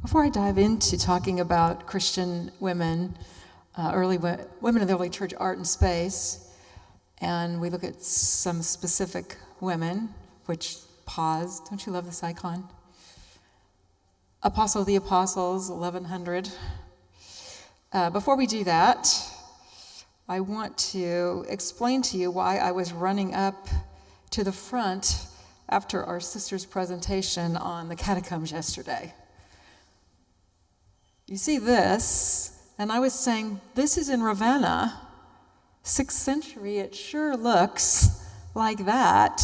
Before I dive into talking about Christian women, women in the early church art and space, and we look at some specific women, which pause, don't you love this icon? Apostle of the Apostles, 1100. Before we do that, I want to explain to you why I was running up to the front after our sister's presentation on the catacombs yesterday. You see this, and I was saying, this is in Ravenna, 6th century, it sure looks like that.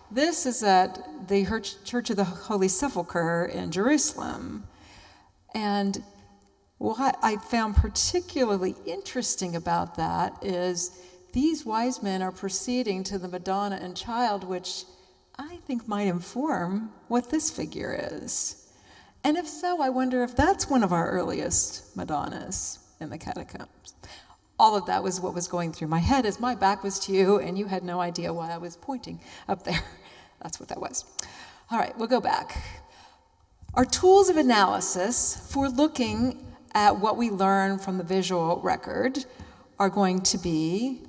This is at the Church of the Holy Sepulchre in Jerusalem. And what I found particularly interesting about that is these wise men are proceeding to the Madonna and Child, which I think might inform what this figure is. And if so, I wonder if that's one of our earliest Madonnas in the catacombs. All of that was what was going through my head as my back was to you, and you had no idea why I was pointing up there. That's what that was. All right, we'll go back. Our tools of analysis for looking at what we learn from the visual record are going to be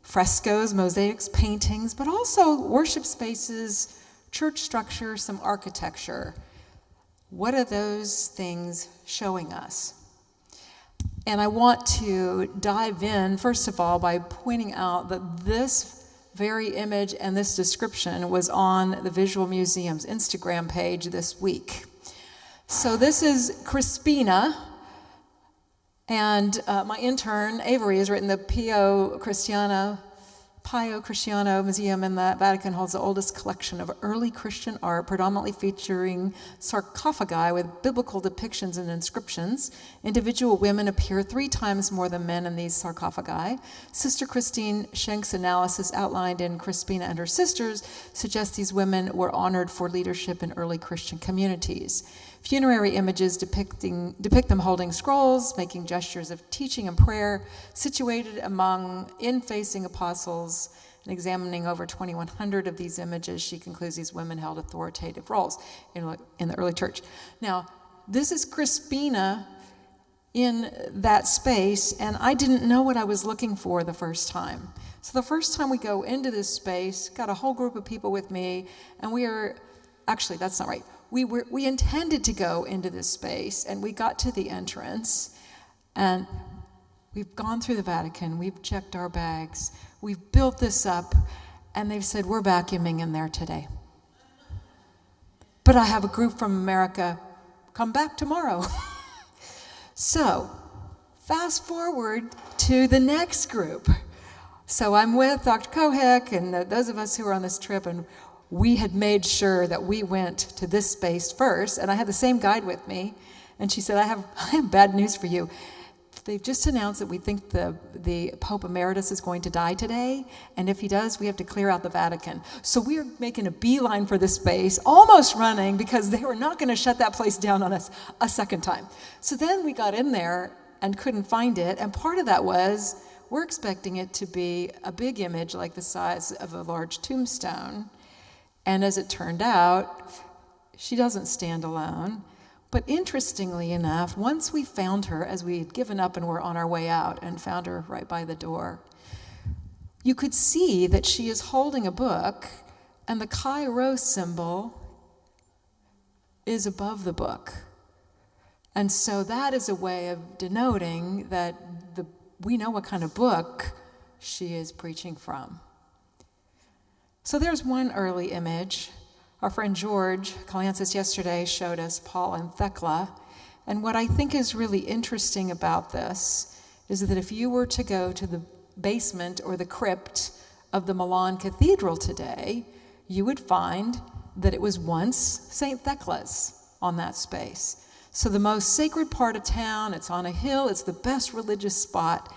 frescoes, mosaics, paintings, but also worship spaces, church structure, some architecture. What are those things showing us? And I want to dive in, first of all, by pointing out that this very image and this description was on the Visual Museum's Instagram page this week. So this is Crispina, and my intern, Avery, has written the Pio Cristiano Museum in the Vatican holds the oldest collection of early Christian art, predominantly featuring sarcophagi with biblical depictions and inscriptions. Individual women appear 3 times more than men in these sarcophagi. Sister Christine Schenk's analysis outlined in Crispina and Her Sisters suggests these women were honored for leadership in early Christian communities. Funerary images depict them holding scrolls, making gestures of teaching and prayer, situated among in-facing apostles. And examining over 2,100 of these images, she concludes these women held authoritative roles in the early church. Now, this is Crispina in that space, and I didn't know what I was looking for the first time. So the first time we go into this space, got a whole group of people with me, and actually, that's not right. We intended to go into this space, and we got to the entrance, and we've gone through the Vatican, we've checked our bags, we've built this up, and they've said, we're vacuuming in there today. But I have a group from America, come back tomorrow. So, fast forward to the next group. So I'm with Dr. Kohek and those of us who were on this trip, and we had made sure that we went to this space first, and I had the same guide with me, and she said, I have bad news for you. They've just announced that we think the Pope Emeritus is going to die today, and if he does, we have to clear out the Vatican. So we are making a beeline for this space, almost running, because they were not going to shut that place down on us a second time. So then we got in there and couldn't find it, and part of that was we're expecting it to be a big image like the size of a large tombstone. And as it turned out, she doesn't stand alone. But interestingly enough, once we found her, as we had given up and were on our way out and found her right by the door, you could see that she is holding a book, and the Chi Rho symbol is above the book. And so that is a way of denoting that we know what kind of book she is preaching from. So there's one early image. Our friend George Kalantzis yesterday showed us Paul and Thecla. And what I think is really interesting about this is that if you were to go to the basement or the crypt of the Milan Cathedral today, you would find that it was once St. Thecla's on that space. So the most sacred part of town, it's on a hill, it's the best religious spot.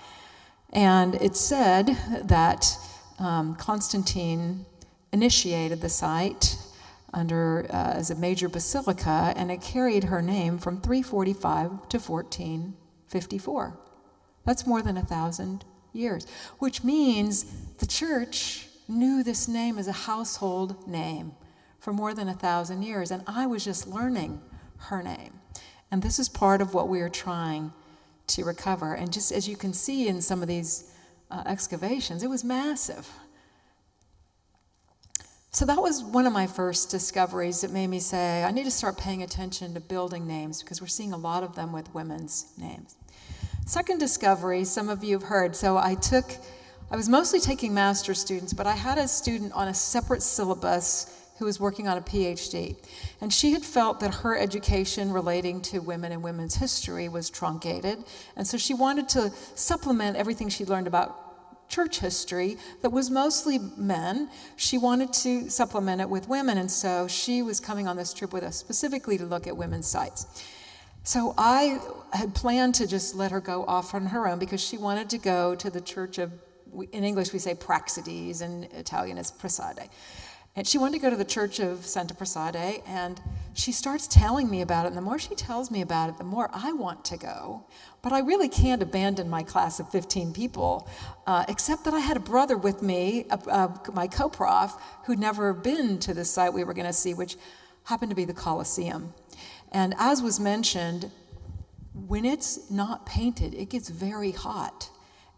And it's said that Constantine initiated the site as a major basilica, and it carried her name from 345 to 1454. That's more than 1,000 years, which means the church knew this name as a household name for more than 1,000 years, and I was just learning her name. And this is part of what we are trying to recover. And just as you can see in some of these excavations, it was massive. So that was one of my first discoveries that made me say, I need to start paying attention to building names, because we're seeing a lot of them with women's names. Second discovery, some of you have heard. So I was mostly taking master's students, but I had a student on a separate syllabus who was working on a PhD. And she had felt that her education relating to women and women's history was truncated. And so she wanted to supplement everything she learned about church history that was mostly men. She wanted to supplement it with women. And so she was coming on this trip with us specifically to look at women's sites. So I had planned to just let her go off on her own, because she wanted to go to the church of, in English we say Praxedes, in Italian it's Prassade. And she wanted to go to the church of Santa Prassade, and she starts telling me about it. And the more she tells me about it, the more I want to go. But I really can't abandon my class of 15 people, except that I had a brother with me, my co-prof, who'd never been to the site we were going to see, which happened to be the Colosseum. And as was mentioned, when it's not painted, it gets very hot.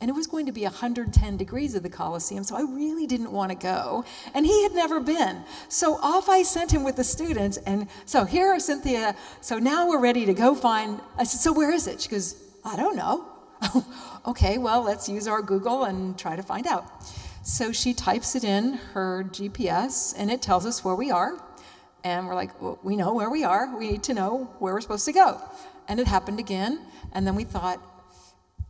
And it was going to be 110 degrees at the Colosseum, so I really didn't want to go. And he had never been. So off I sent him with the students. And so here, Cynthia, so now we're ready to go find, I said, so where is it? She goes, I don't know. Okay, well, let's use our Google and try to find out. So she types it in her GPS, and it tells us where we are. And we're like, well, we know where we are. We need to know where we're supposed to go. And it happened again. And then we thought,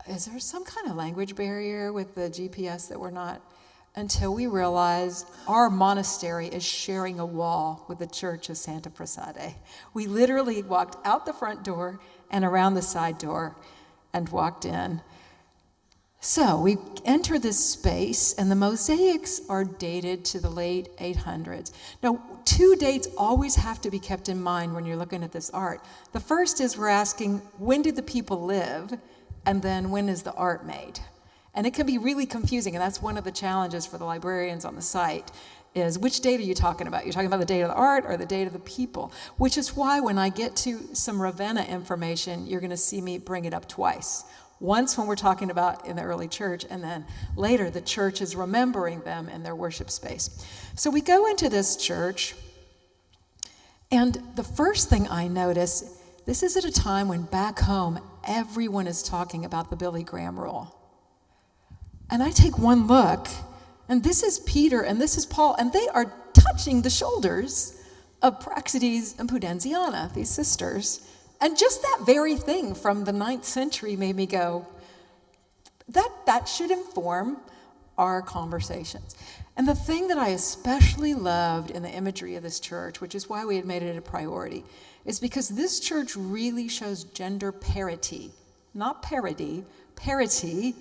is there some kind of language barrier with the GPS that we're not? Until we realize our monastery is sharing a wall with the church of Santa Prassade. We literally walked out the front door and around the side door and walked in. So we enter this space, and the mosaics are dated to the late 800s. Now, two dates always have to be kept in mind when you're looking at this art. The first is we're asking, when did the people live? And then when is the art made? And it can be really confusing, and that's one of the challenges for the librarians on the site, is which date are you talking about? You're talking about the date of the art or the date of the people? Which is why when I get to some Ravenna information, you're going to see me bring it up twice. Once when we're talking about in the early church, and then later the church is remembering them in their worship space. So we go into this church, and the first thing I notice, this is at a time when back home, everyone is talking about the Billy Graham rule. And I take one look, and this is Peter and this is Paul, and they are touching the shoulders of Praxedes and Pudenziana, these sisters. And just that very thing from the 9th century made me go, that should inform our conversations. And the thing that I especially loved in the imagery of this church, which is why we had made it a priority, is because this church really shows gender parity, not parity, parity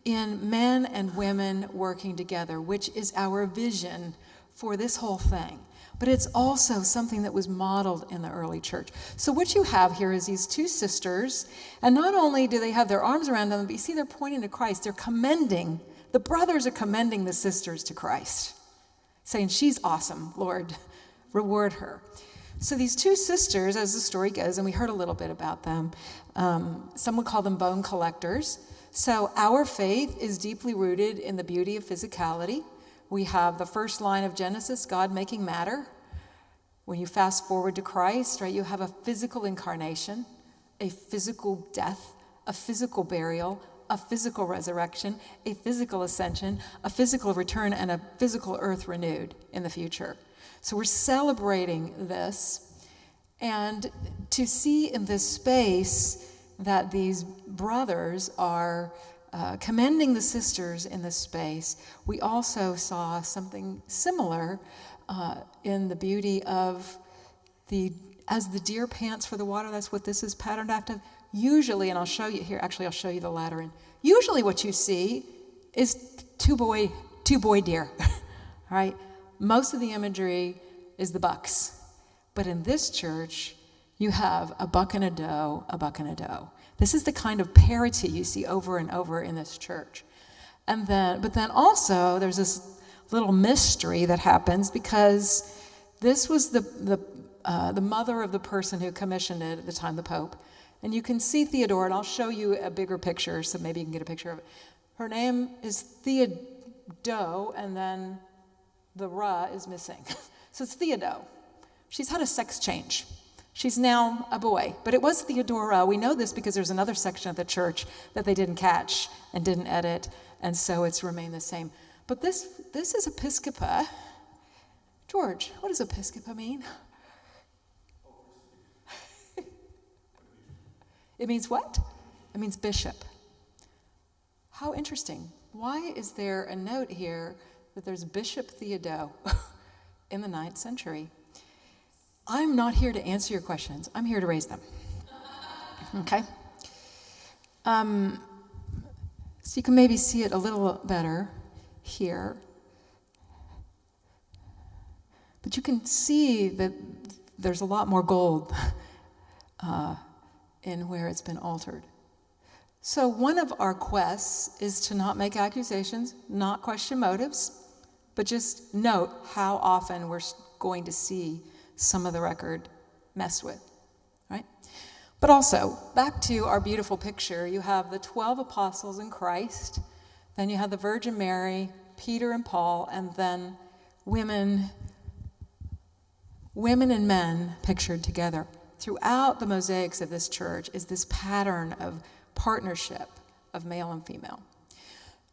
in men and women working together, which is our vision for this whole thing. But it's also something that was modeled in the early church. So what you have here is these two sisters, and not only do they have their arms around them, but you see they're pointing to Christ. They're commending, the brothers are commending the sisters to Christ, saying, she's awesome, Lord, reward her. So these two sisters, as the story goes, and we heard a little bit about them, some would call them bone collectors. So our faith is deeply rooted in the beauty of physicality. We have the first line of Genesis, God making matter. When you fast forward to Christ, right, you have a physical incarnation, a physical death, a physical burial, a physical resurrection, a physical ascension, a physical return, and a physical earth renewed in the future. So we're celebrating this, and to see in this space that these brothers are commending the sisters in this space, we also saw something similar in the beauty of as the deer pants for the water. That's what this is patterned after. Usually, and I'll show you here, actually I'll show you the Lateran. Usually what you see is two boy deer, right? Most of the imagery is the bucks. But in this church, you have a buck and a doe, a buck and a doe. This is the kind of parity you see over and over in this church. But then also there's this little mystery that happens, because this was the the mother of the person who commissioned it at the time, the Pope. And you can see Theodore, and I'll show you a bigger picture, so maybe you can get a picture of it. Her name is Theodo, and then the ra is missing. So it's Theodo. She's had a sex change. She's now a boy, but it was Theodora. We know this because there's another section of the church that they didn't catch and didn't edit, and so it's remained the same. But this is Episcopa. George, what does Episcopa mean? It means what? It means bishop. How interesting. Why is there a note here that there's Bishop Theodo in the 9th century? I'm not here to answer your questions. I'm here to raise them. Okay? So you can maybe see it a little better here. But you can see that there's a lot more gold in where it's been altered. So one of our quests is to not make accusations, not question motives, but just note how often we're going to see some of the record messed with, right? But also, back to our beautiful picture, you have the 12 apostles in Christ, then you have the Virgin Mary, Peter and Paul, and then women and men pictured together. Throughout the mosaics of this church is this pattern of partnership of male and female.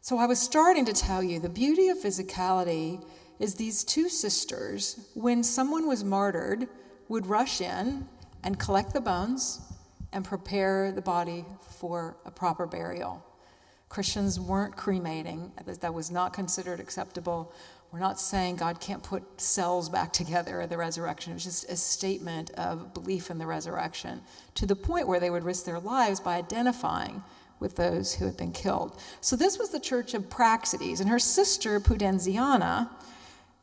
So I was starting to tell you the beauty of physicality is these two sisters, when someone was martyred, would rush in and collect the bones and prepare the body for a proper burial. Christians weren't cremating. That was not considered acceptable. We're not saying God can't put cells back together at the resurrection. It was just a statement of belief in the resurrection, to the point where they would risk their lives by identifying with those who had been killed. So this was the church of Praxedes, and her sister Pudenziana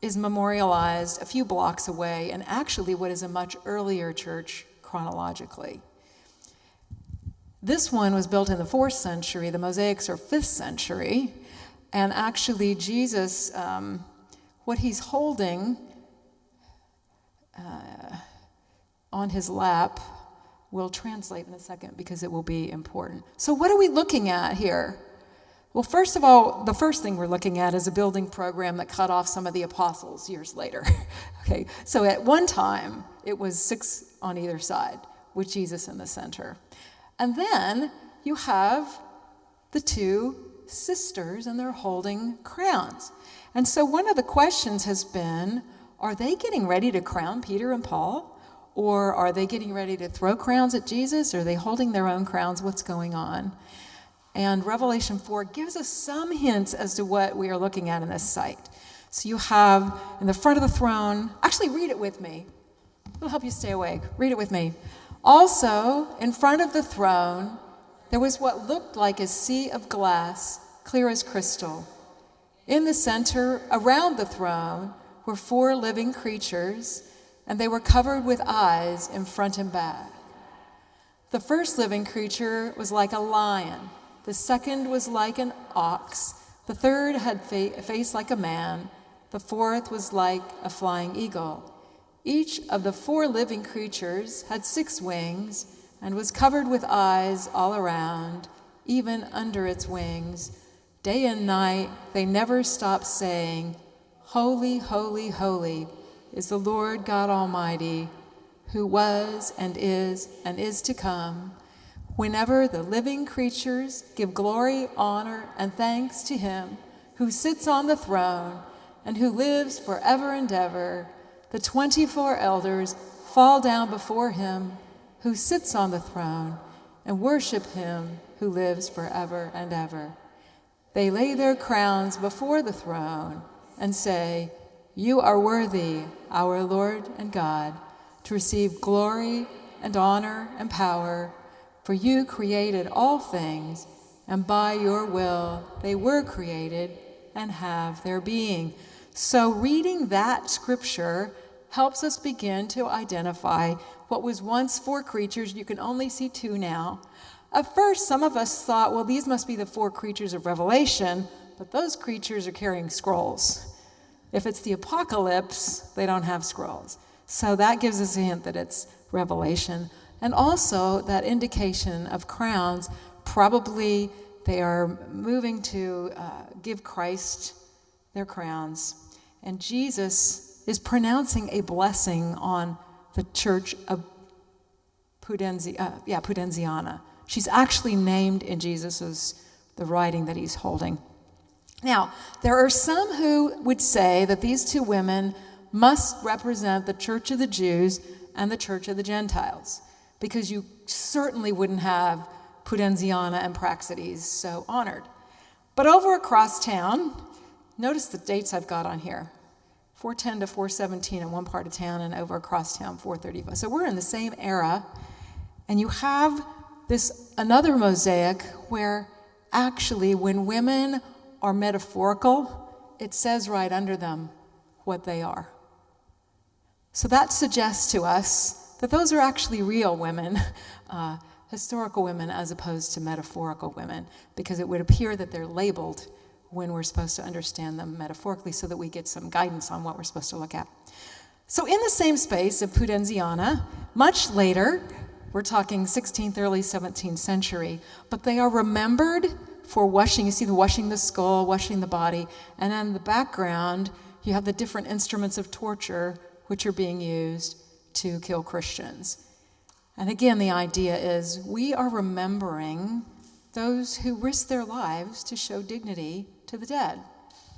is memorialized a few blocks away, and actually what is a much earlier church chronologically. This one was built in the 4th century. The mosaics are 5th century, and actually Jesus, what he's holding on his lap, we'll translate in a second because it will be important. So what are we looking at here? Well, first of all, the first thing we're looking at is a building program that cut off some of the apostles years later. Okay, so at one time, it was 6 on either side, with Jesus in the center. And then you have the 2 sisters, and they're holding crowns. And so one of the questions has been, are they getting ready to crown Peter and Paul? Or are they getting ready to throw crowns at Jesus? Or are they holding their own crowns? What's going on? And Revelation 4 gives us some hints as to what we are looking at in this site. So you have in the front of the throne, actually read it with me. It'll help you stay awake. Read it with me. Also, in front of the throne, there was what looked like a sea of glass, clear as crystal. In the center, around the throne, were 4 living creatures, and they were covered with eyes in front and back. The first living creature was like a lion. The second was like an ox. The third had a face like a man. The fourth was like a flying eagle. Each of the 4 living creatures had 6 wings and was covered with eyes all around, even under its wings. Day and night, they never stopped saying, "Holy, holy, holy is the Lord God Almighty, who was and is to come." Whenever the living creatures give glory, honor, and thanks to him who sits on the throne and who lives forever and ever, the 24 elders fall down before him who sits on the throne and worship him who lives forever and ever. They lay their crowns before the throne and say, "You are worthy, our Lord and God, to receive glory and honor and power, for you created all things, and by your will they were created and have their being." So reading that scripture helps us begin to identify what was once 4 creatures. You can only see 2 now. At first, some of us thought, well, these must be the 4 creatures of Revelation, but those creatures are carrying scrolls. If it's the apocalypse, they don't have scrolls. So that gives us a hint that it's Revelation. And also that indication of crowns, probably they are moving to give Christ their crowns. And Jesus is pronouncing a blessing on the church of Pudenziana. She's actually named in the writing that he's holding. Now, there are some who would say that these two women must represent the Church of the Jews and the Church of the Gentiles, because you certainly wouldn't have Pudenziana and Praxedes so honored. But over across town, notice the dates I've got on here. 410 to 417 in one part of town, and over across town, 435. So we're in the same era, and you have another mosaic where actually when women are metaphorical, it says right under them what they are. So that suggests to us that those are actually real women, historical women, as opposed to metaphorical women, because it would appear that they're labeled when we're supposed to understand them metaphorically so that we get some guidance on what we're supposed to look at. So in the same space of Pudenziana, much later, we're talking 16th, early 17th century, but they are remembered for washing. You see the washing the skull, washing the body, and then in the background, you have the different instruments of torture which are being used to kill Christians. And again, the idea is we are remembering those who risk their lives to show dignity to the dead,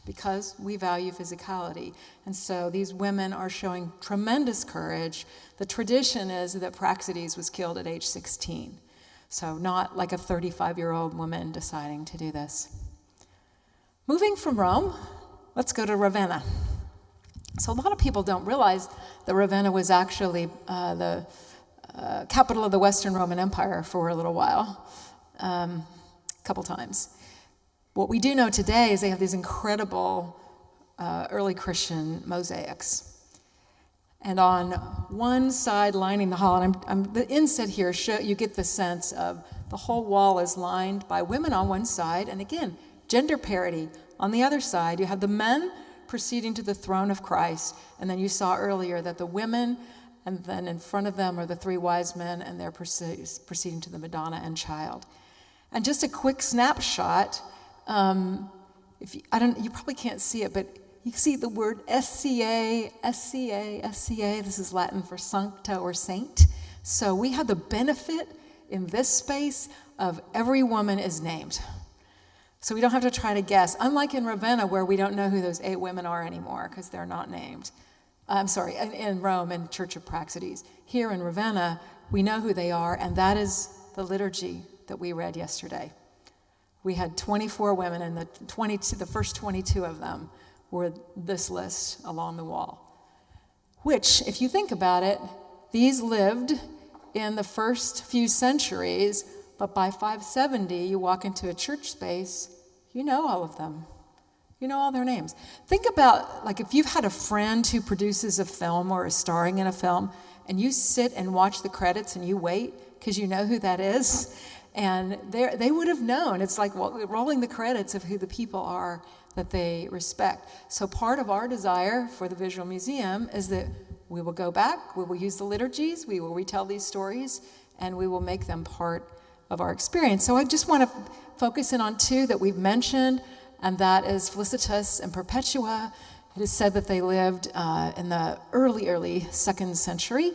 because we value physicality. And so these women are showing tremendous courage. The tradition is that Praxedes was killed at age 16. So not like a 35-year-old woman deciding to do this. Moving from Rome, let's go to Ravenna. So a lot of people don't realize that Ravenna was actually the capital of the Western Roman Empire for a little while, a couple times. What we do know today is they have these incredible early Christian mosaics. And on one side lining the hall, and the inset here, you get the sense of the whole wall is lined by women on one side, and again, gender parity. On the other side, you have the men proceeding to the throne of Christ, and then you saw earlier that the women, and then in front of them are the three wise men, and they're proceeding to the Madonna and Child. And just a quick snapshot, you probably can't see it, but you see the word SCA. This is Latin for sancta or saint. So we have the benefit in this space of every woman is named. So we don't have to try to guess. Unlike in Ravenna, where we don't know who those 8 women are anymore because they're not named. In Rome and Church of Praxedes. Here in Ravenna, we know who they are, and that is the liturgy that we read yesterday. We had 24 women, and the first 22 of them were this list along the wall. Which, if you think about it, these lived in the first few centuries, but by 570, you walk into a church space, you know all of them. You know all their names. Think about, like, if you've had a friend who produces a film or is starring in a film, and you sit and watch the credits and you wait because you know who that is, and they would have known. It's like rolling the credits of who the people are that they respect. So part of our desire for the Visual Museum is that we will go back, we will use the liturgies, we will retell these stories, and we will make them part of our experience. So I just want to focus in on 2 that we've mentioned, and that is Felicitas and Perpetua. It is said that they lived in the early 2nd century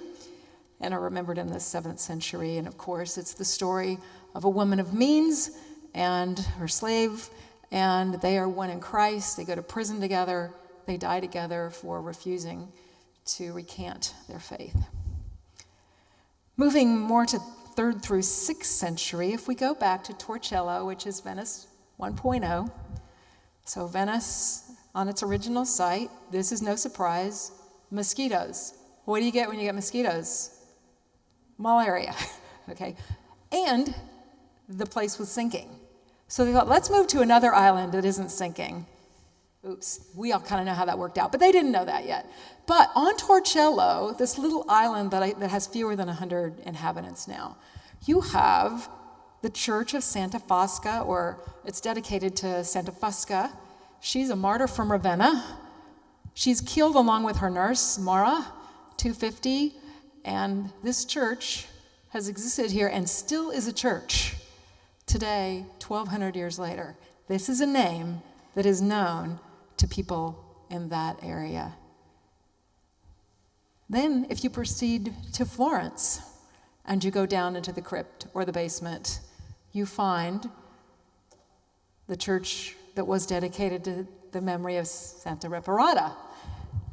and are remembered in the 7th century. And of course, it's the story of a woman of means and her slave, and they are one in Christ. They go to prison together. They die together for refusing to recant their faith. Moving more to 3rd through 6th century, if we go back to Torcello, which is Venice 1.0, so Venice on its original site, this is no surprise, mosquitoes. What do you get when you get mosquitoes? Malaria, okay? And the place was sinking. So they thought, let's move to another island that isn't sinking. Oops, we all kind of know how that worked out, but they didn't know that yet. But on Torcello, this little island that has fewer than 100 inhabitants now, you have the Church of Santa Fosca, or it's dedicated to Santa Fosca. She's a martyr from Ravenna. She's killed along with her nurse, Mara, 250, and this church has existed here and still is a church today, 1,200 years later. This is a name that is known to people in that area. Then, if you proceed to Florence and you go down into the crypt or the basement, you find the church that was dedicated to the memory of Santa Reparata.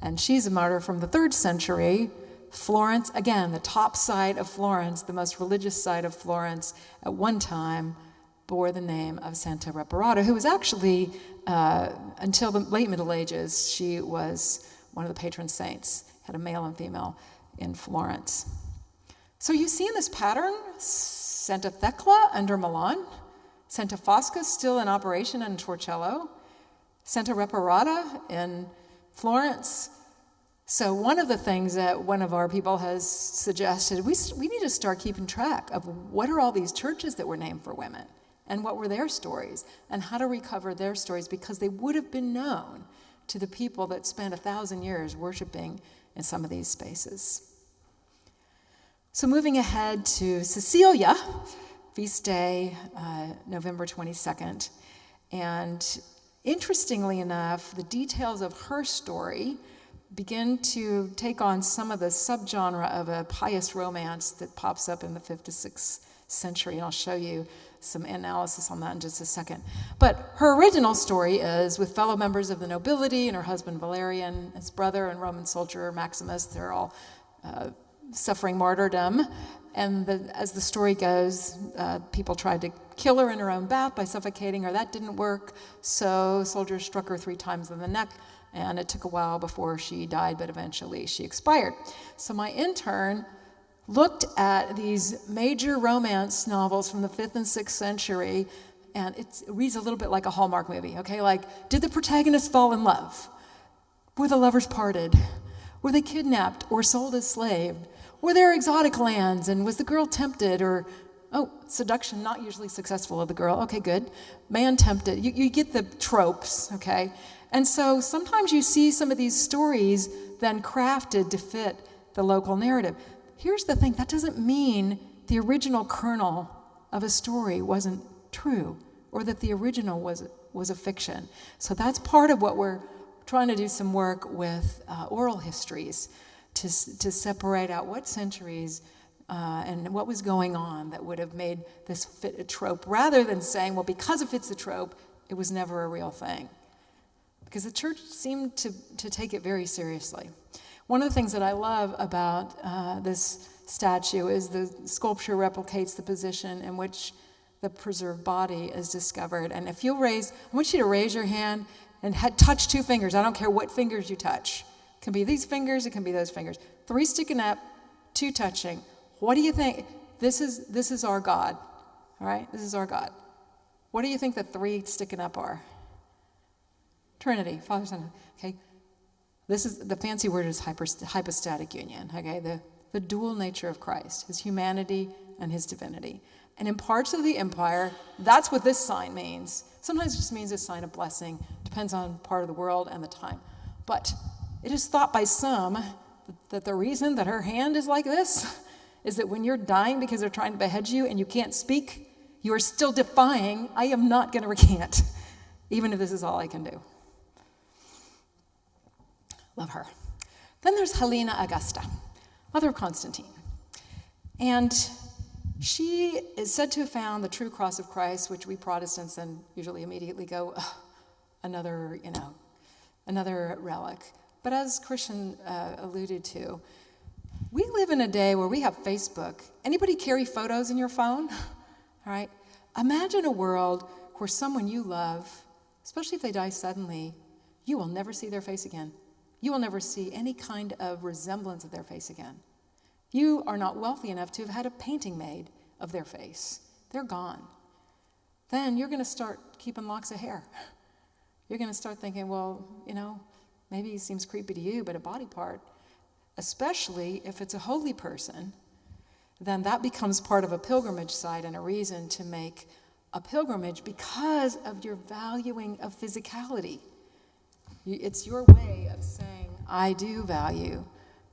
And she's a martyr from the 3rd century. Florence, again, the top side of Florence, the most religious side of Florence, at one time bore the name of Santa Reparata, who was actually, until the late Middle Ages, she was one of the patron saints, had a male and female in Florence. So you see in this pattern, Santa Thecla under Milan, Santa Fosca still in operation in Torcello, Santa Reparata in Florence. So one of the things that one of our people has suggested, we need to start keeping track of what are all these churches that were named for women and what were their stories and how to recover their stories, because they would have been known to the people that spent 1,000 years worshiping in some of these spaces. So moving ahead to Cecilia, feast day, November 22nd. And interestingly enough, the details of her story begin to take on some of the subgenre of a pious romance that pops up in the 5th to 6th century. And I'll show you some analysis on that in just a second. But her original story is with fellow members of the nobility and her husband Valerian, his brother and Roman soldier Maximus. They're all suffering martyrdom. And as the story goes, people tried to kill her in her own bath by suffocating her. That didn't work, so soldiers struck her 3 times in the neck, and it took a while before she died, but eventually she expired. So my intern looked at these major romance novels from the 5th and 6th century, and it reads a little bit like a Hallmark movie, okay? Like, did the protagonists fall in love? Were the lovers parted? Were they kidnapped or sold as slaves? Were there exotic lands, and was the girl tempted, or, seduction not usually successful of the girl, okay, good. Man tempted, you get the tropes, okay? And so sometimes you see some of these stories then crafted to fit the local narrative. Here's the thing, that doesn't mean the original kernel of a story wasn't true, or that the original was a fiction. So that's part of what we're trying to do some work with oral histories, to separate out what centuries and what was going on that would have made this fit a trope, rather than saying, well, because it fits a trope, it was never a real thing. Because the church seemed to take it very seriously. One of the things that I love about this statue is the sculpture replicates the position in which the preserved body is discovered. And if you'll I want you to raise your hand and touch 2 fingers. I don't care what fingers you touch. It can be these fingers, it can be those fingers. 3 sticking up, 2 touching. What do you think? This is our God, all right? This is our God. What do you think the 3 sticking up are? Trinity, Father, Son, okay? This is, the fancy word is hypostatic union, okay? The dual nature of Christ, his humanity and his divinity. And in parts of the empire, that's what this sign means. Sometimes it just means a sign of blessing. Depends on part of the world and the time. But it is thought by some that the reason that her hand is like this is that when you're dying because they're trying to behead you and you can't speak, you are still defying, I am not going to recant, even if this is all I can do. Love her. Then there's Helena Augusta, mother of Constantine. And she is said to have found the true cross of Christ, which we Protestants then usually immediately go, another relic. But as Christian alluded to, we live in a day where we have Facebook. Anybody carry photos in your phone? All right. Imagine a world where someone you love, especially if they die suddenly, you will never see their face again. You will never see any kind of resemblance of their face again. You are not wealthy enough to have had a painting made of their face. They're gone. Then you're going to start keeping locks of hair. You're going to start thinking, well, maybe he seems creepy to you, but a body part, especially if it's a holy person, then that becomes part of a pilgrimage site and a reason to make a pilgrimage because of your valuing of physicality. It's your way of saying, I do value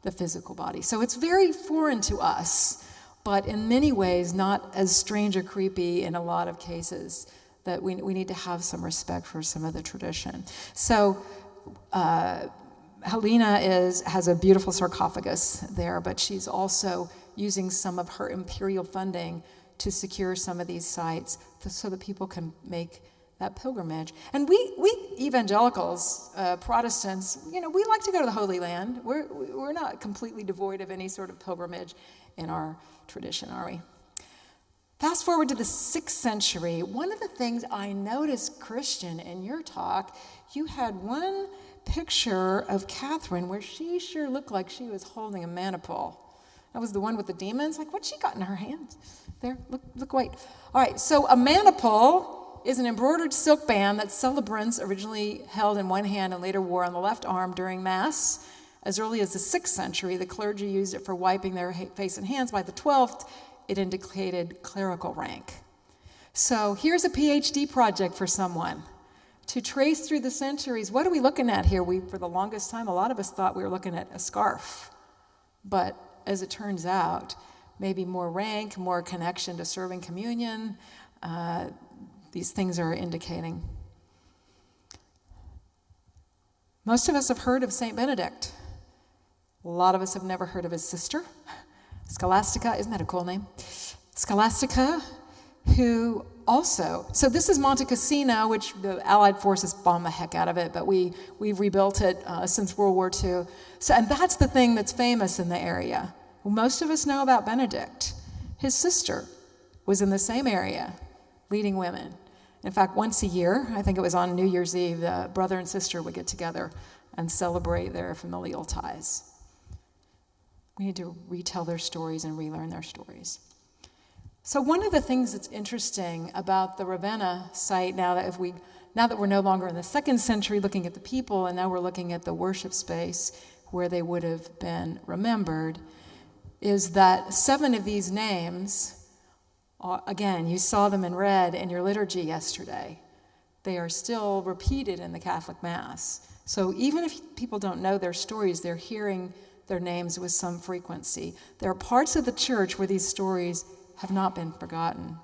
the physical body. So it's very foreign to us, but in many ways not as strange or creepy in a lot of cases, that we need to have some respect for some of the tradition. So Helena has a beautiful sarcophagus there, but she's also using some of her imperial funding to secure some of these sites so that people can make that pilgrimage. And we evangelicals, Protestants, we like to go to the Holy Land. We're not completely devoid of any sort of pilgrimage in our tradition, are we? Fast forward to the 6th century. One of the things I noticed, Christian, in your talk, you had one picture of Catherine where she sure looked like she was holding a maniple. That was the one with the demons. Like, what's she got in her hands? There, look, wait. All right, so a maniple is an embroidered silk band that celebrants originally held in one hand and later wore on the left arm during Mass. As early as the 6th century, the clergy used it for wiping their face and hands. By the 12th, it indicated clerical rank. So here's a PhD project for someone. To trace through the centuries, what are we looking at here? For the longest time, a lot of us thought we were looking at a scarf. But as it turns out, maybe more rank, more connection to serving communion, these things are indicating. Most of us have heard of St. Benedict. A lot of us have never heard of his sister, Scholastica. Isn't that a cool name? Scholastica, who also, so this is Monte Cassino, which the Allied forces bombed the heck out of it, but we've rebuilt it since World War II. So, and that's the thing that's famous in the area. Well, most of us know about Benedict. His sister was in the same area, leading women. In fact, once a year, I think it was on New Year's Eve, the brother and sister would get together and celebrate their familial ties. We need to retell their stories and relearn their stories. So one of the things that's interesting about the Ravenna site, now that we're no longer in the 2nd century looking at the people, and now we're looking at the worship space where they would have been remembered, is that 7 of these names, again, you saw them in red in your liturgy yesterday. They are still repeated in the Catholic Mass. So even if people don't know their stories, they're hearing their names with some frequency. There are parts of the church where these stories have not been forgotten.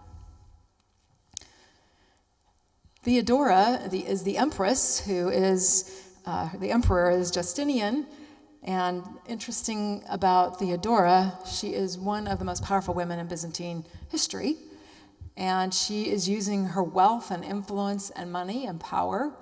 Theodora is the empress, who is, the emperor is Justinian. And interesting about Theodora, she is one of the most powerful women in Byzantine history. And she is using her wealth and influence and money and power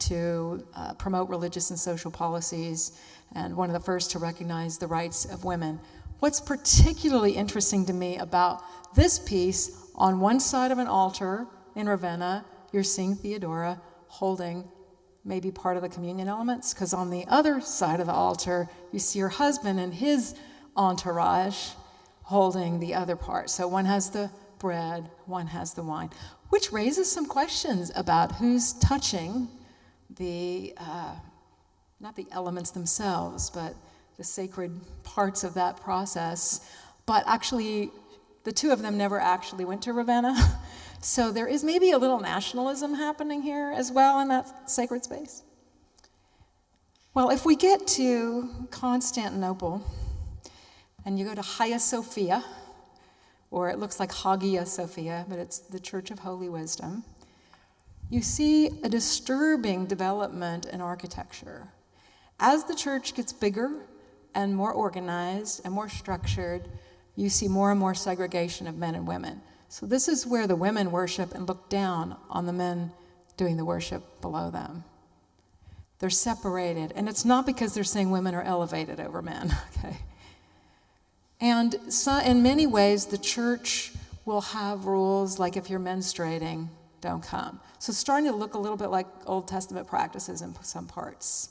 to promote religious and social policies, and one of the first to recognize the rights of women. What's particularly interesting to me about this piece, on one side of an altar in Ravenna, you're seeing Theodora holding maybe part of the communion elements, because on the other side of the altar, you see her husband and his entourage holding the other part. So one has the bread, one has the wine, which raises some questions about who's touching the, not the elements themselves, but the sacred parts of that process. But actually, the two of them never actually went to Ravenna. So there is maybe a little nationalism happening here as well in that sacred space. Well, if we get to Constantinople and you go to Hagia Sophia, or it looks like Hagia Sophia, but it's the Church of Holy Wisdom, you see a disturbing development in architecture. As the church gets bigger and more organized and more structured, you see more and more segregation of men and women. So this is where the women worship and look down on the men doing the worship below them. They're separated, and it's not because they're saying women are elevated over men, okay? And so in many ways, the church will have rules like if you're menstruating, don't come. So it's starting to look a little bit like Old Testament practices in some parts.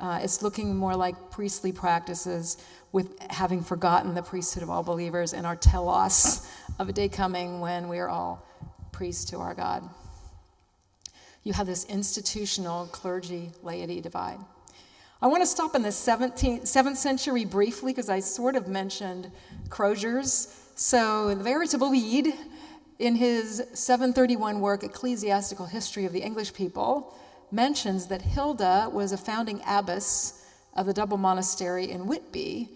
It's looking more like priestly practices, with having forgotten the priesthood of all believers and our telos of a day coming when we are all priests to our God. You have this institutional clergy-laity divide. I want to stop in the 7th century briefly, because I sort of mentioned Crozier's. So the veritable Bede, in his 731 work, Ecclesiastical History of the English People, mentions that Hilda was a founding abbess of the double monastery in Whitby,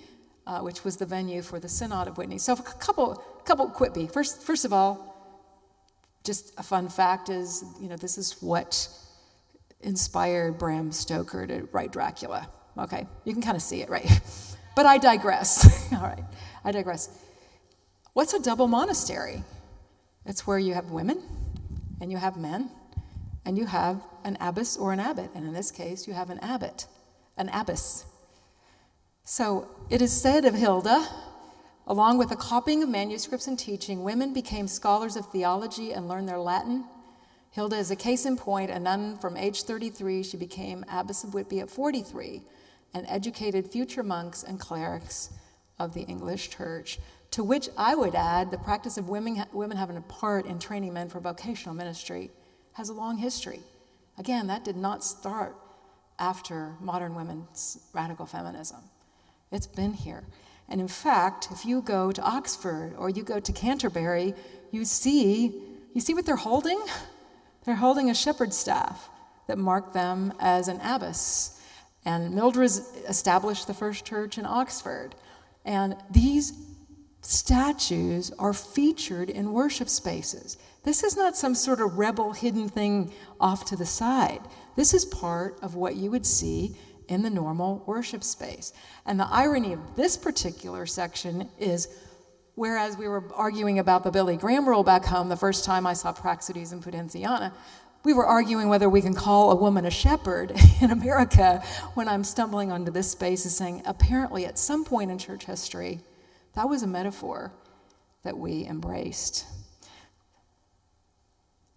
which was the venue for the Synod of Whitney. So a couple Whitby. First of all, just a fun fact is, this is what inspired Bram Stoker to write Dracula. Okay, you can kind of see it, right? But I digress. All right, I digress. What's a double monastery? It's where you have women, and you have men, and you have an abbess or an abbot. And in this case, you have an abbot, an abbess. So it is said of Hilda, along with the copying of manuscripts and teaching, women became scholars of theology and learned their Latin. Hilda is a case in point, a nun from age 33. She became abbess of Whitby at 43 and educated future monks and clerics of the English church, to which I would add the practice of women having a part in training men for vocational ministry has a long history. Again, that did not start after modern women's radical feminism. It's been here. And in fact, if you go to Oxford or you go to Canterbury, you see what they're holding? They're holding a shepherd's staff that marked them as an abbess. And Mildred established the first church in Oxford. And these statues are featured in worship spaces. This is not some sort of rebel hidden thing off to the side. This is part of what you would see in the normal worship space. And the irony of this particular section is, whereas we were arguing about the Billy Graham rule back home the first time I saw Praxedes and Prudenziana, we were arguing whether we can call a woman a shepherd in America when I'm stumbling onto this space and saying, apparently at some point in church history, that was a metaphor that we embraced.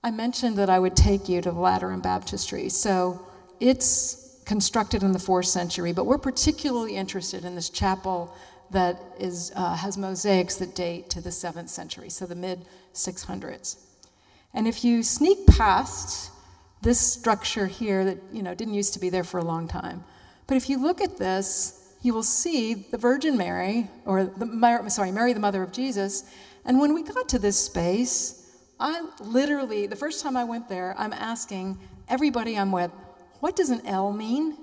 I mentioned that I would take you to the Lateran Baptistry. So it's constructed in the 4th century, but we're particularly interested in this chapel that has mosaics that date to the 7th century, so the mid-600s. And if you sneak past this structure here that didn't used to be there for a long time, but if you look at this, you will see the Virgin Mary, Mary, the mother of Jesus. And when we got to this space, I literally, the first time I went there, I'm asking everybody I'm with, what does an L mean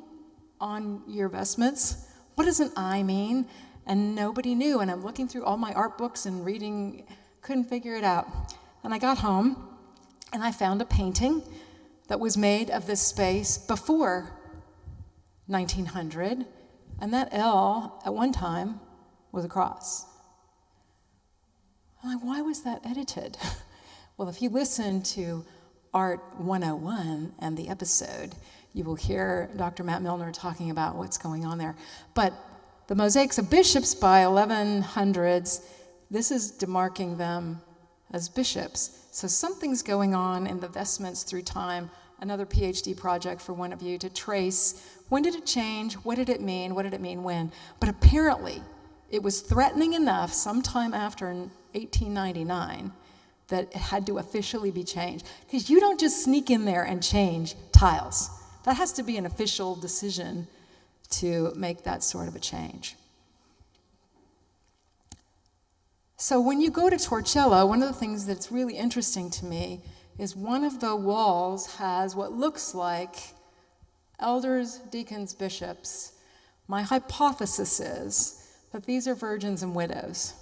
on your vestments? What does an I mean? And nobody knew. And I'm looking through all my art books and reading, couldn't figure it out. And I got home, and I found a painting that was made of this space before 1900. And that L, at one time, was a cross. I'm like, why was that edited? Well, if you listen to Art 101 and the episode, you will hear Dr. Matt Milner talking about what's going on there. But the mosaics of bishops by 1100s, this is demarking them as bishops. So something's going on in the vestments through time. Another PhD project for one of you to trace, when did it change? What did it mean? What did it mean when? But apparently, it was threatening enough sometime after 1899 that it had to officially be changed. Because you don't just sneak in there and change tiles. That has to be an official decision to make that sort of a change. So when you go to Torcello, one of the things that's really interesting to me is one of the walls has what looks like elders, deacons, bishops. My hypothesis is that these are virgins and widows.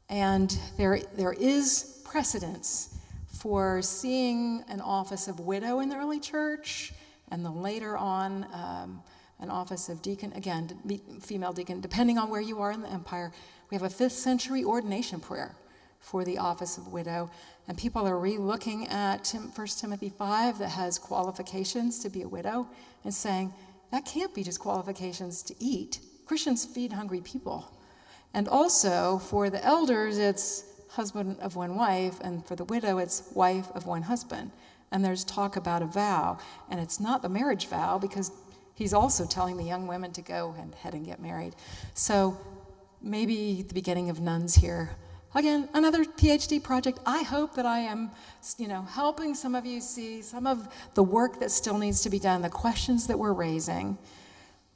And there is precedence for seeing an office of widow in the early church, and then later on an office of deacon, again, female deacon, depending on where you are in the empire. We have a 5th century ordination prayer for the office of widow, and people are re-looking at 1 Timothy 5 that has qualifications to be a widow and saying, that can't be just qualifications to eat. Christians feed hungry people. And also, for the elders, it's husband of one wife, and for the widow, it's wife of one husband. And there's talk about a vow, and it's not the marriage vow, because he's also telling the young women to go ahead and get married. So maybe the beginning of nuns here. Again, another PhD project. I hope that I am, helping some of you see some of the work that still needs to be done, the questions that we're raising.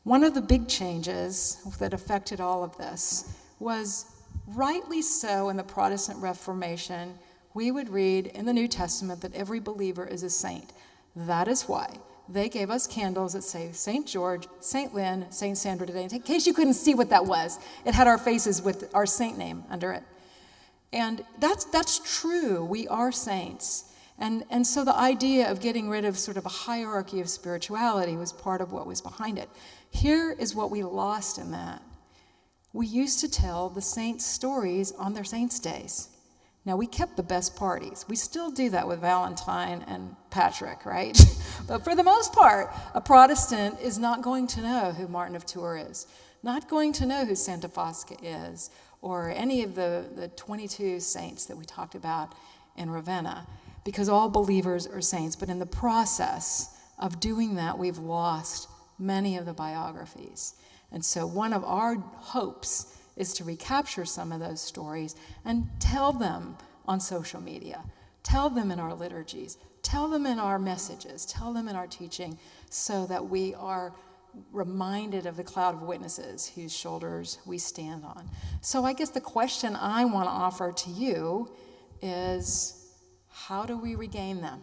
One of the big changes that affected all of this was, rightly so, in the Protestant Reformation, we would read in the New Testament that every believer is a saint. That is why they gave us candles that say St. George, St. Lynn, St. Sandra today. In case you couldn't see what that was, it had our faces with our saint name under it. And that's true. We are saints. And so the idea of getting rid of sort of a hierarchy of spirituality was part of what was behind it. Here is what we lost in that. We used to tell the saints' stories on their saints' days. Now, we kept the best parties. We still do that with Valentine and Patrick, right? But for the most part, a Protestant is not going to know who Martin of Tours is, not going to know who Santa Fosca is, or any of the 22 saints that we talked about in Ravenna, because all believers are saints. But in the process of doing that, we've lost many of the biographies. And so one of our hopes is to recapture some of those stories and tell them on social media, tell them in our liturgies, tell them in our messages, tell them in our teaching, so that we are reminded of the cloud of witnesses whose shoulders we stand on. So I guess the question I want to offer to you is, how do we regain them?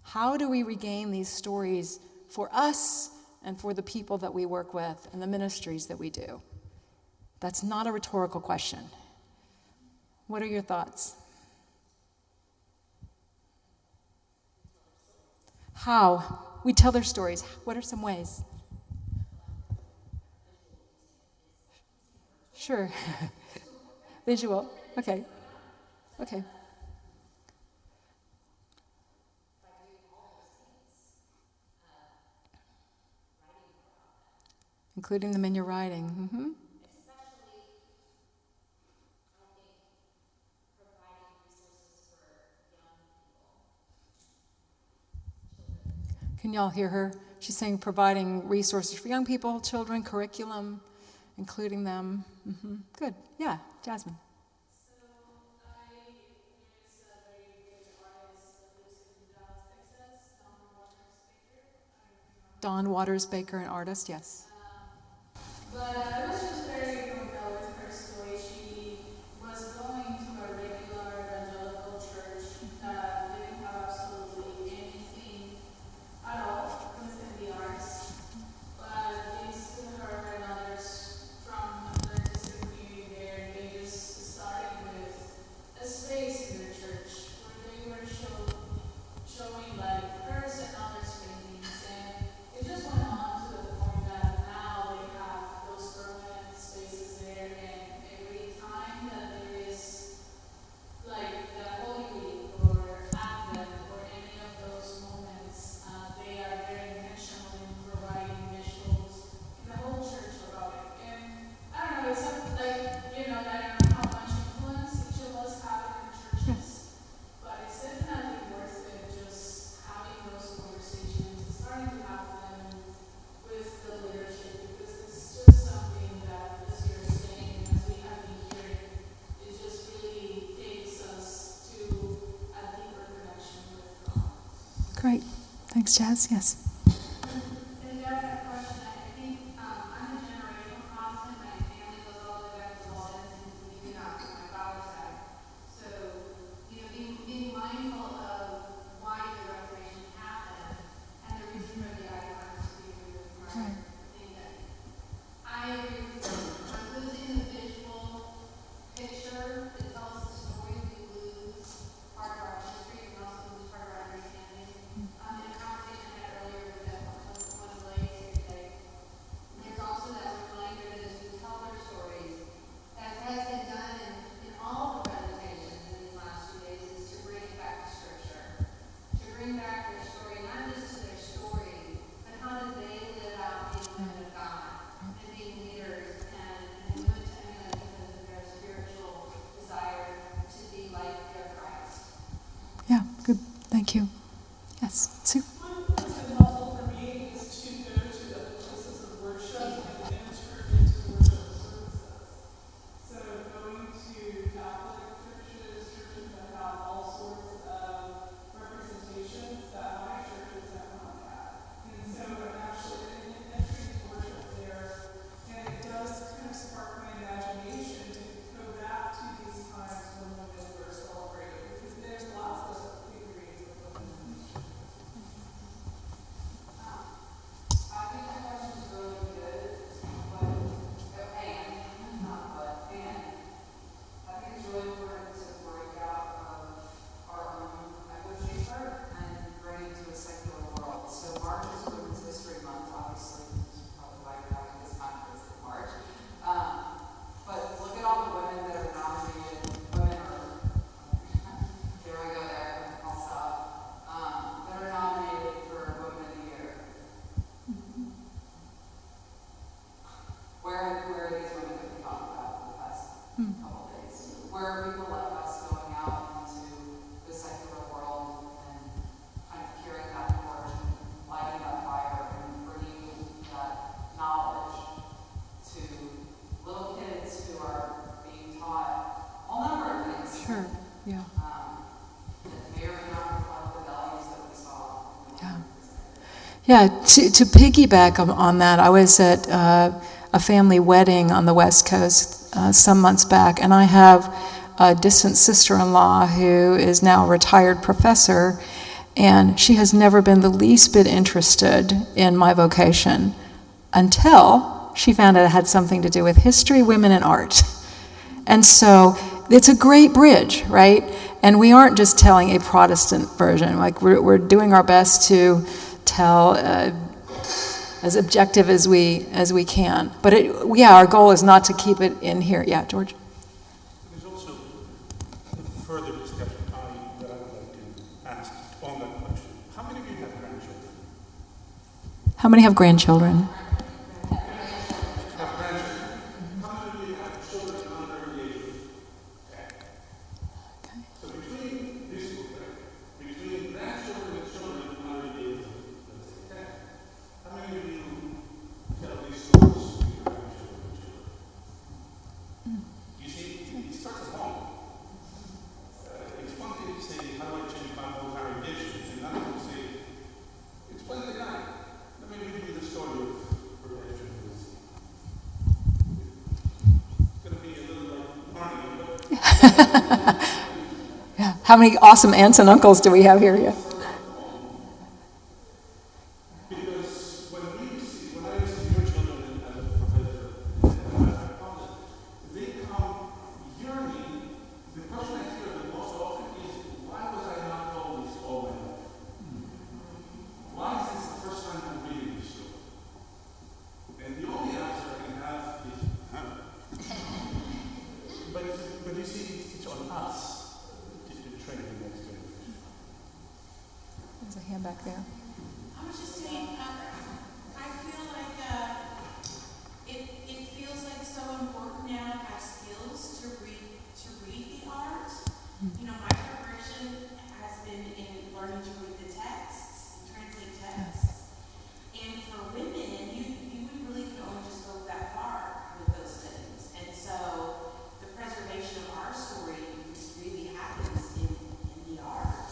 How do we regain these stories for us and for the people that we work with and the ministries that we do? That's not a rhetorical question. What are your thoughts? How? We tell their stories. What are some ways? Sure. Visual. Okay. Okay. Including them in your writing. Mm-hmm. Can y'all hear her? She's saying providing resources for young people, children, curriculum, including them. Mm-hmm. Good. Yeah, Jasmine. So I use a very good artist that lives in Dallas, Texas, Dawn Waters Baker, an artist, yes. But I was just very compelled with her story. She was going to a regular evangelical church that didn't have absolutely anything at all within the arts. But thanks to her and others from the artistic community there, they just started with a space in their church where they were showing like hers and others' paintings. And it just went on to the point that now they have those permanent spaces there, and every time that there is like the Holy Week or Advent or any of those moments, they are very intentional in providing visuals in the whole church about it. And I don't know, it's something like, I don't know how much influence each of us have in our churches, but it's definitely worth it just having those conversations, starting to have them with the leadership, because it's just something that, as you're saying, and as we have been hearing, it just really takes us to a deeper connection with God. Great. Thanks, Jazz. Yes. And that's that question. I think I'm a generational Protestant. My family goes all the way back to Walden, and even out from my father's side. So, being mindful of why the Reformation happened and the reason for the icons to be removed from our thing that I agree with you. Losing the visual picture that tells the story, we lose part of our history and also lose part of our understanding. In a conversation I had earlier with one of the ladies here today, there's also that reminder that as we tell their stories, as has been done in all the presentations in these last few days, is to bring it back to Scripture, to bring back their story, not just to their story, but how did they live out being women of God and being leaders and women to emulate because of their spiritual desire to be like their Christ. Yeah, good. Thank you. Yes, Sue. One thing that's been helpful for me is to go to other places of worship and enter into worship services. So going to Catholic churches that have all sorts of representations that my churches have not had. And so actually entering into worship there, and it does kind of spark my imagination to go back to these times when women were celebrated, because there's lots of figurines of women where are people like us going out into the secular world and kind of carrying that torch and lighting that fire and bringing that knowledge to little kids who are being taught all number of things. Sure. Yeah. That may or may not reflect the values that we saw. Yeah. Yeah, to piggyback on that, I was at a family wedding on the West Coast some months back, and I have a distant sister-in-law who is now a retired professor, and she has never been the least bit interested in my vocation until she found out it had something to do with history, women, and art. And so it's a great bridge, right? And we aren't just telling a Protestant version. Like we're doing our best to tell as objective as we can. But our goal is not to keep it in here. Yeah, George? There's also a further discussion that I would like to ask on that question. How many of you have grandchildren? How many have grandchildren? Yeah. How many awesome aunts and uncles do we have here? Yeah. Because when I receive your children as a professor, they come yearning. The question I hear the most often is, why was I not told this all my life? Why is this the first time I'm reading this story? And the only answer I can have is, but you see, it's on us to train the next generation. There's a hand back there. I was just saying, I feel like it feels like so important now to have skills to read the art. You know, my preparation has been in learning to read the texts, translate texts. And for women, you really can only just go that far with those things. And so the preservation of our story really happens in the art.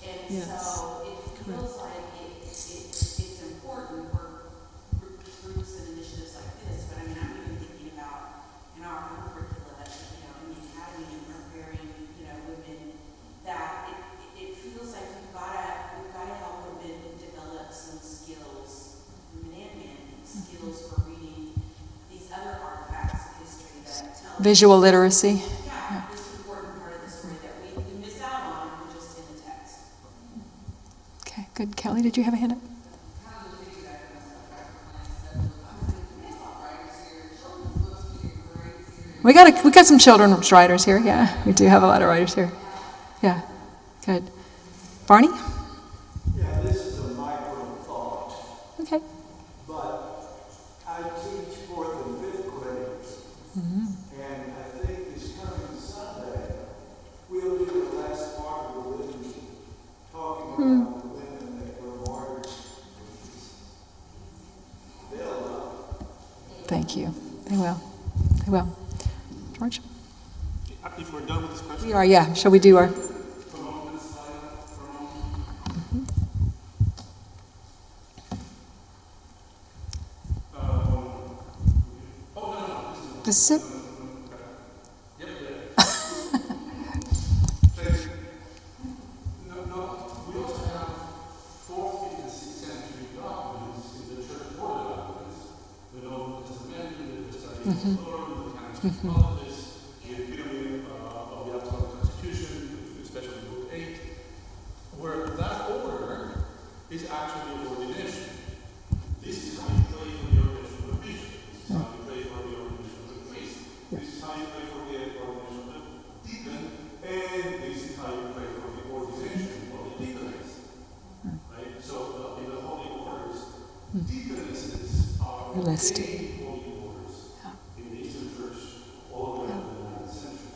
And Yes. so it feels like it's important for groups and initiatives like this. But I mean, I'm even thinking about in our own curricula, you know, in the academy and preparing, you know, women, that it feels like we've gotta help women develop some skills, women and men, skills for reading these other artifacts of history that tell Visual literacy. this important part of the story that we miss out on if we're just in the text. Okay, good. Kelly, did you have a hand up? We got some children's writers here. Yeah, we do have a lot of writers here. Yeah, good. Barney? Yeah, this is a micro thought, Okay. but I teach 4th and 5th graders, and I think this coming Sunday, we'll do the last part of the liturgy, talking about the women that were martyrs for Jesus. They'll love it. Thank you. They will. They will. George? If we're done with this question, We are, yeah. Shall we do our... This is it? we also have 4th, 5th, and 6th century documents in the church order documents. The Old Testament, the Study of the Lord, the Canons of Politics, the Epitome of the Apostolic Constitution, especially Book 8, where that order is actually the ordination. This is how you pray for the ordination of a bishop. This is how you pray for the ordination of a priest. This is how you pray for the ordination of a deacon. And this is how you pray for the ordination of the deaconess. Right? So in the holy orders, deaconesses are Listed. ordained holy orders in the Eastern Church all the way up to the 9th century.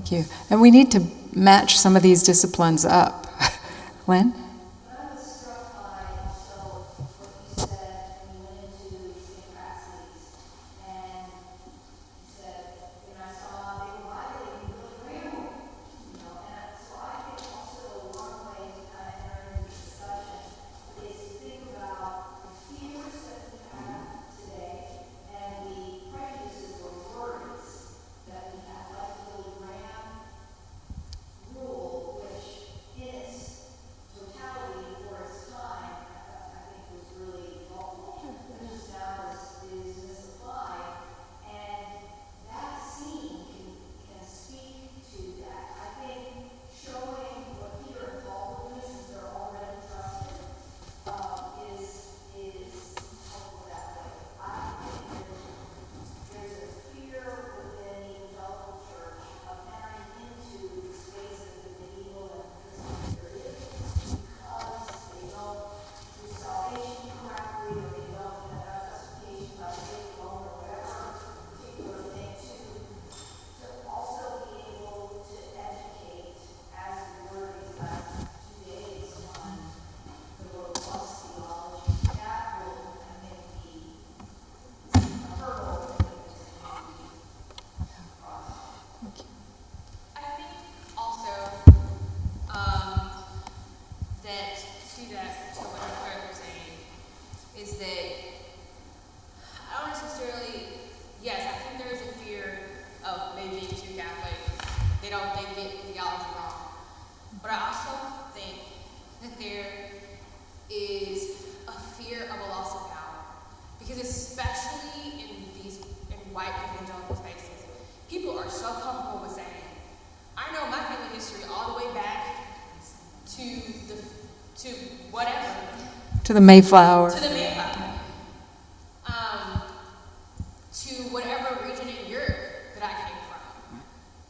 Thank you. And we need to match some of these disciplines up. Lynn? I was struck by also what you said when you went into St. Cassidy's, and you said, when I saw they were violating really random, and so I think also one way to kind of enter into the discussion is to think about the fears that we have today and the prejudices or worries that we have, like the little Graham rule, which in its totality for its time, I think was really helpful, but just now is misapplied. And that scene can speak to that. I think showing what Peter and Paul were doing, since they're already trusted, is helpful that way. I think there's a fear within the evangelical church of entering into the space of the medieval and Christian period because they don't do salvation correctly, or they don't have justification by faith alone, or whatever particular thing, to also be able to educate, as we were these last 2 days, on the robust theology. That will, I think, be a hurdle that we cross. I think also that to what Claire was saying is that I don't necessarily, yes, I think there is a fear of maybe being too Catholic. They get theology wrong. But I also think that there is a fear of a loss of power. Because especially in white evangelical spaces, people are so comfortable with saying, I know my family history all the way back to whatever, To the Mayflower. to the Mayflower, to whatever region in Europe that I came from.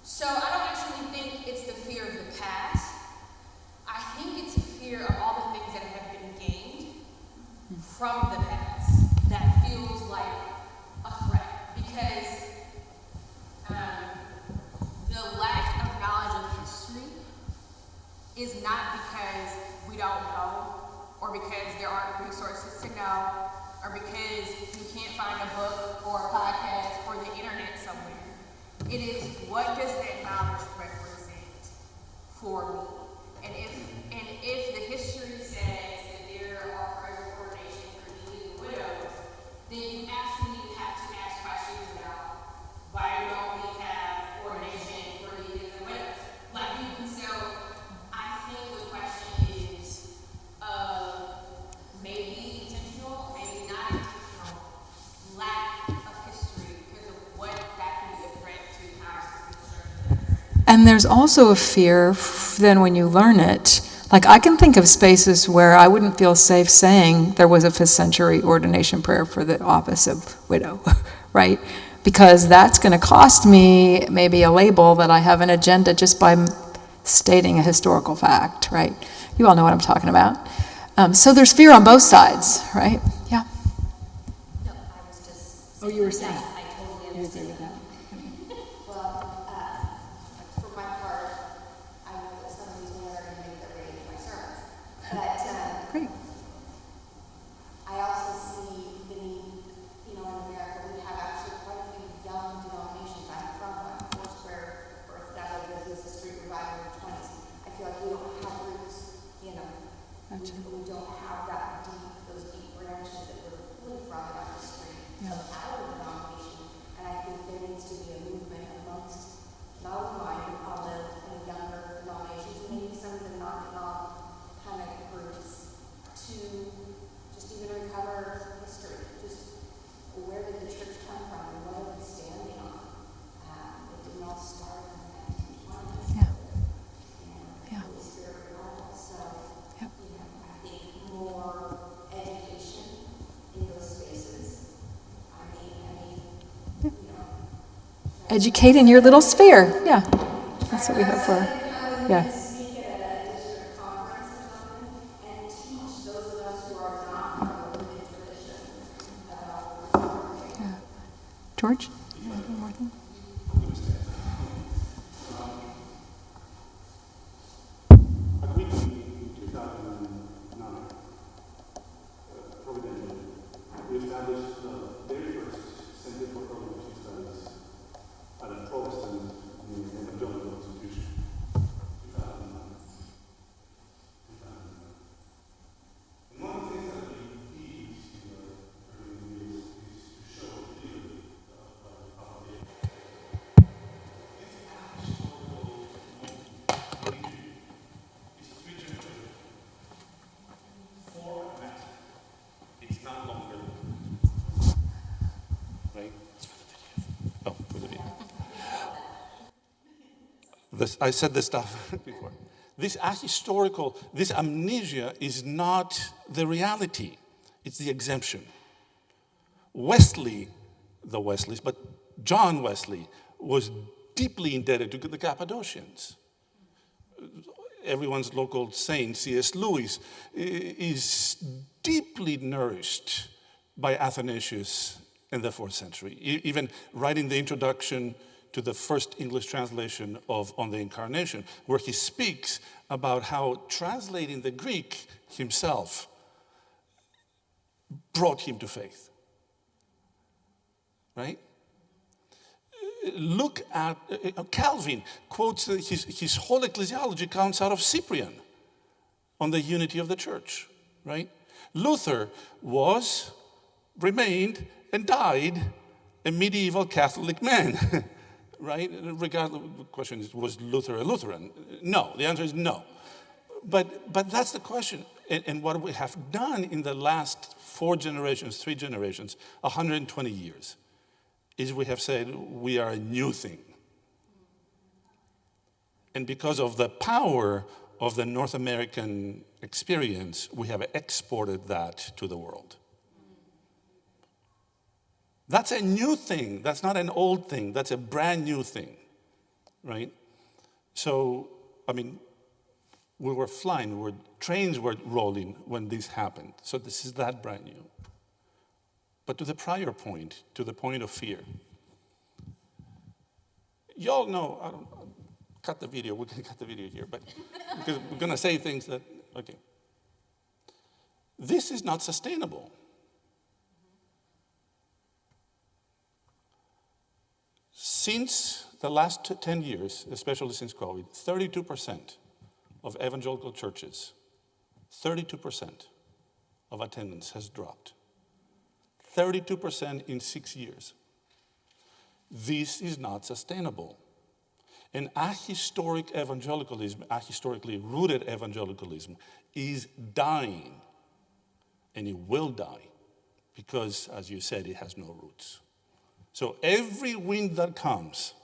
So I don't actually think it's the fear of the past. I think it's a fear of all the things that have been gained from the past that feels like a threat. Because the lack of knowledge of history is not because we don't know, or because there aren't resources to know, or because you can't find a book or a podcast or the internet somewhere. It is, what does that knowledge represent for me? And if the history says that there are prayers of ordination for needy and widows, then you actually have to ask questions about why we only have ordination for needy and widows. So I think the question is maybe intentional, maybe not intentional, lack of history, because of what that can be a threat to our. And there's also a fear then when you learn it. Like, I can think of spaces where I wouldn't feel safe saying there was a 5th century ordination prayer for the office of widow, right? Because that's going to cost me maybe a label that I have an agenda just by stating a historical fact, right? You all know what I'm talking about. So there's fear on both sides, right? Yeah. No, I was just. Oh, you were saying. Yes, I totally understand. Well, for my part, I know that some of these women are going to make their way into my sermons. But Great. I also see the need, in America, we have actually quite a few young denominations. I'm from one, Foursquare, birthed out of the Street Revival in the 20s. I feel like we don't have roots, we don't have those deep branches that we're pulling from in our history of our denomination. And I think there needs to be a movement amongst not only mine, although in younger denominations, and maybe some of the non-denom kind of groups, to just even recover history. Just where did the church come from and what are we standing on? It didn't all start in the 1920s. Yeah. And Holy Spirit revival. So, Yep. I think more education in those spaces. Educate in your little sphere. Yeah. That's what we hope for. Yeah. Speak at a district conference or something and teach those of us who are not from the religious tradition about Yeah. George? You want to do more thing? I said this stuff before. This ahistorical, this amnesia is not the reality. It's the exemption. Wesley, the Wesleys, but John Wesley was deeply indebted to the Cappadocians. Everyone's local saint, C.S. Lewis, is deeply nourished by Athanasius in the 4th century, even writing the introduction to the first English translation of On the Incarnation, where he speaks about how translating the Greek himself brought him to faith. Right? Look at Calvin quotes his whole ecclesiology comes out of Cyprian on the unity of the church, right? Luther remained and died a medieval Catholic man, right? Regardless, the question is, was Luther a Lutheran? No, the answer is no. But that's the question. And what we have done in the last 3 generations, 120 years, is we have said we are a new thing. And because of the power of the North American experience, we have exported that to the world. That's a new thing. That's not an old thing. That's a brand new thing, right? So, I mean, we were flying, trains were rolling when this happened. So this is that brand new. But to the prior point, to the point of fear. Y'all know, cut the video, we can cut the video here, but because we're going to say things that, okay. This is not sustainable. Since the last 10 years, especially since COVID, 32% of evangelical churches, 32% of attendance has dropped. 32% in 6 years. This is not sustainable. And ahistoric evangelicalism, ahistorically rooted evangelicalism, is dying. And it will die because, as you said, it has no roots. So every wind that comes,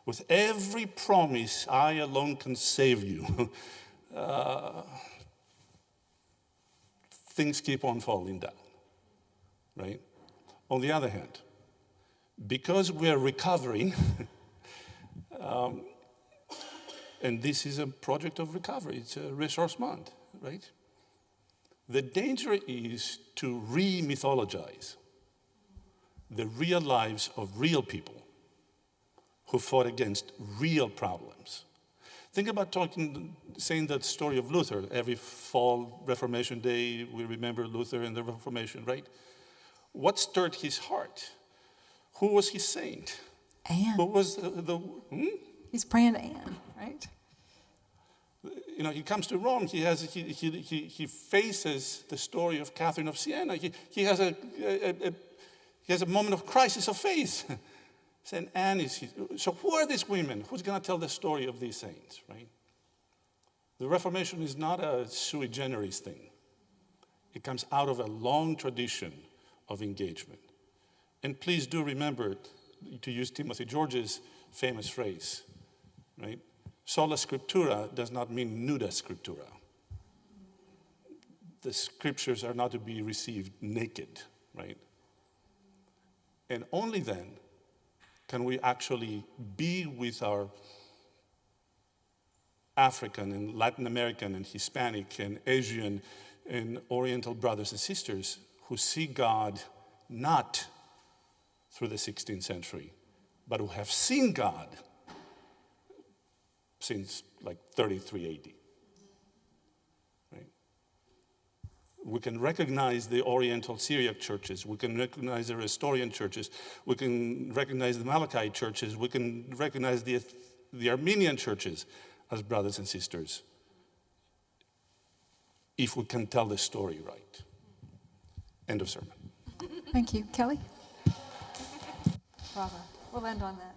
with every promise, I alone can save you, things keep on falling down, right? On the other hand, because we're recovering, and this is a project of recovery, it's a ressourcement, right? The danger is to re-mythologize the real lives of real people who fought against real problems. Think about saying that story of Luther. Every fall Reformation Day, we remember Luther and the Reformation, right? What stirred his heart? Who was his saint? Anne. Who was He's praying to Anne, right? You know, he comes to Rome. He faces the story of Catherine of Siena. He has a moment of crisis of faith. Saint Anne is his. So who are these women? Who's going to tell the story of these saints, right? The Reformation is not a sui generis thing. It comes out of a long tradition of engagement. And please do remember to use Timothy George's famous phrase, right? Sola scriptura does not mean nuda scriptura. The scriptures are not to be received naked, right? And only then can we actually be with our African and Latin American and Hispanic and Asian and Oriental brothers and sisters who see God not through the 16th century, but who have seen God since like 33 AD. Right? We can recognize the Oriental Syriac churches. We can recognize the Nestorian churches. We can recognize the Malachi churches. We can recognize the Armenian churches as brothers and sisters if we can tell the story right. End of sermon. Thank you. Kelly? Bravo. We'll end on that.